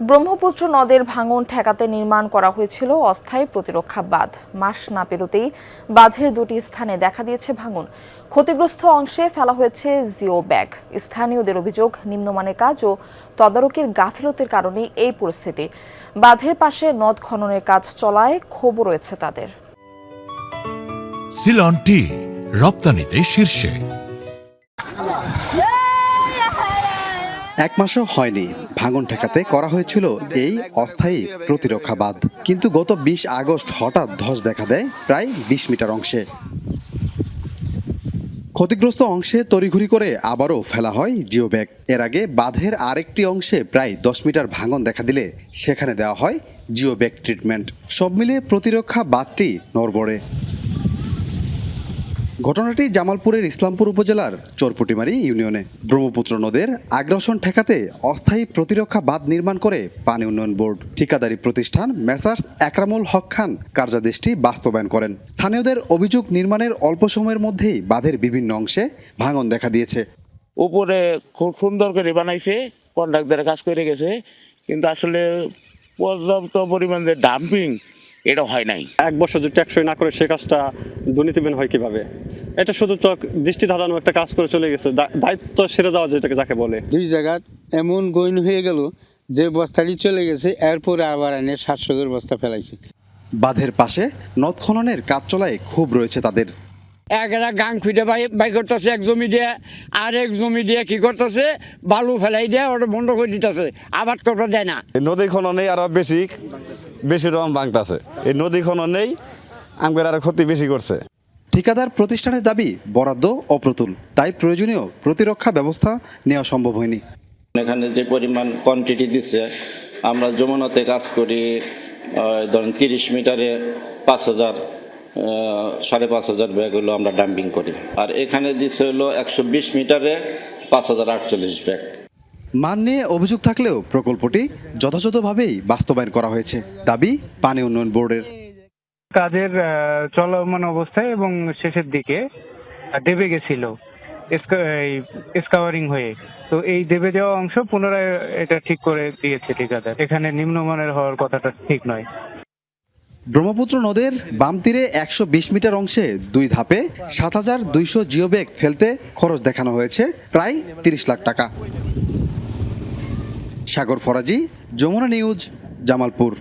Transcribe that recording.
ব্রহ্মপুত্র নদের ভাঙন ঠেকাতে নির্মাণ করা হয়েছিল অস্থায়ী প্রতিরক্ষা বাঁধ। মাস না পেরোতেই বাঁধের দুটি স্থানে দেখা দিয়েছে ভাঙন। ক্ষতিগ্রস্ত অংশে ফেলা হয়েছে জিও ব্যাগ। স্থানীয়দের অভিযোগ, নিম্নমানের কাজ ও তদারকির গাফিলতির কারণে এই পরিস্থিতি। বাঁধের পাশে নদ খননের কাজ চলায় ক্ষোভ রয়েছে তাদের। সিলন টি রপ্তানিতে শীর্ষে। এক মাসও হয়নি ভাঙন ঠেকাতে করা হয়েছিল এই অস্থায়ী প্রতিরক্ষা বাঁধ, কিন্তু গত ২০ আগস্ট হঠাৎ ধস দেখা দেয় প্রায় ২০ মিটার অংশে। ক্ষতিগ্রস্ত অংশে তড়িঘড়ি করে আবারও ফেলা হয় জিও ব্যাগ। এর আগে বাঁধের আরেকটি অংশে প্রায় ১০ মিটার ভাঙন দেখা দিলে সেখানে দেওয়া হয় জিও ব্যাগ ট্রিটমেন্ট। সব মিলিয়ে প্রতিরক্ষা বাঁধটি নড়বড়ে। ঘটনাটি জামালপুরের ইসলামপুর উপজেলার চরপুটিমারি ইউনিয়নে। ব্রহ্মপুত্র নদের আগ্রাসন ঠেকাতে অস্থায়ী প্রতিরক্ষা বাঁধ নির্মাণ করে পানি উন্নয়ন বোর্ড। ঠিকাদারি প্রতিষ্ঠান মেসার্স একরামুল হক খান কার্যাদেশটি বাস্তবায়ন করেন। স্থানীয়দের অভিযোগ, নির্মাণের অল্প সময়ের মধ্যেই বাঁধের বিভিন্ন অংশে ভাঙন দেখা দিয়েছে। উপরে খুব সুন্দর করে বানাইছে, কন্ট্রাক্টরে কাজ করে গেছে, কিন্তু আসলে পর্যাপ্ত পরিমাণে ডাম্পিং এটা হয় নাই। এক বছর যদি টেকসই না করে সে কাজটা দুর্নীতিবিহীন হয় কিভাবে? এটা শুধু দৃষ্টি ধাঁধানো একটা কাজ করে চলে গেছে, দায়িত্ব সেরে দেওয়া যেটাকে যাকে বলে। দুই জায়গা এমন গইন হয়ে গেল যে বস্তাটি চলে গেছে, এরপরে আবার এনে 700 বস্তা ফেলাইছে। বাঁধের পাশে নদ খননের কাজ চলায় ক্ষোভ রয়েছে তাদের। একেরা গাং খুঁজে বাই করতেছে এক জমি দিয়ে, আর এক জমি দিয়ে কি করতেছে বালু ফেলাই দিয়ে ওটা বন্ধ করে দিতেছে, আবাদ করতে দেয় না। নদী খননেই আরো বেশি রকম ভাঙতেছে। এই নদী খননেই আমাদের আরো ক্ষতি বেশি করছে। ঠিকাদার প্রতিষ্ঠানের দাবি বরাদ্দ অপ্রতুল, তাই প্রয়োজনীয় প্রতিরক্ষা ব্যবস্থা নেওয়া সম্ভব হয়নি। এখানে যে পরিমাণ কোয়ান্টিটি দিচ্ছে, আমরা যমুনাতে কাজ করি ধরেন 30 মিটারে 5,000 5,500 ব্যাগ হলো আমরা ডাম্পিং করি, আর এখানে দিচ্ছে হলো 120 মিটারে 5,048 ব্যাগ। মান নিয়ে অভিযোগ থাকলেও প্রকল্পটি যথাযথভাবেই বাস্তবায়ন করা হয়েছে, দাবি পানি উন্নয়ন বোর্ডের। কাজের চলমান অবস্থায় এবং শেষের দিকে দেবে গেছিল স্কাওয়ারিং হয়ে, তো এই দেবে যাওয়া অংশ পুনরায় এটা ঠিক করে দিয়েছে ঠিকাদার। এখানে নিম্নমানের হওয়ার কথাটা ঠিক নয়। ব্রহ্মপুত্র নদের বাম তীরে 120 মিটার অংশে 2 ধাপে 7,200 জিও ব্যাগ ফেলতে খরচ দেখানো হয়েছে প্রায় 30 লাখ টাকা। সাগর ফরাজি, যমুনা নিউজ, জামালপুর।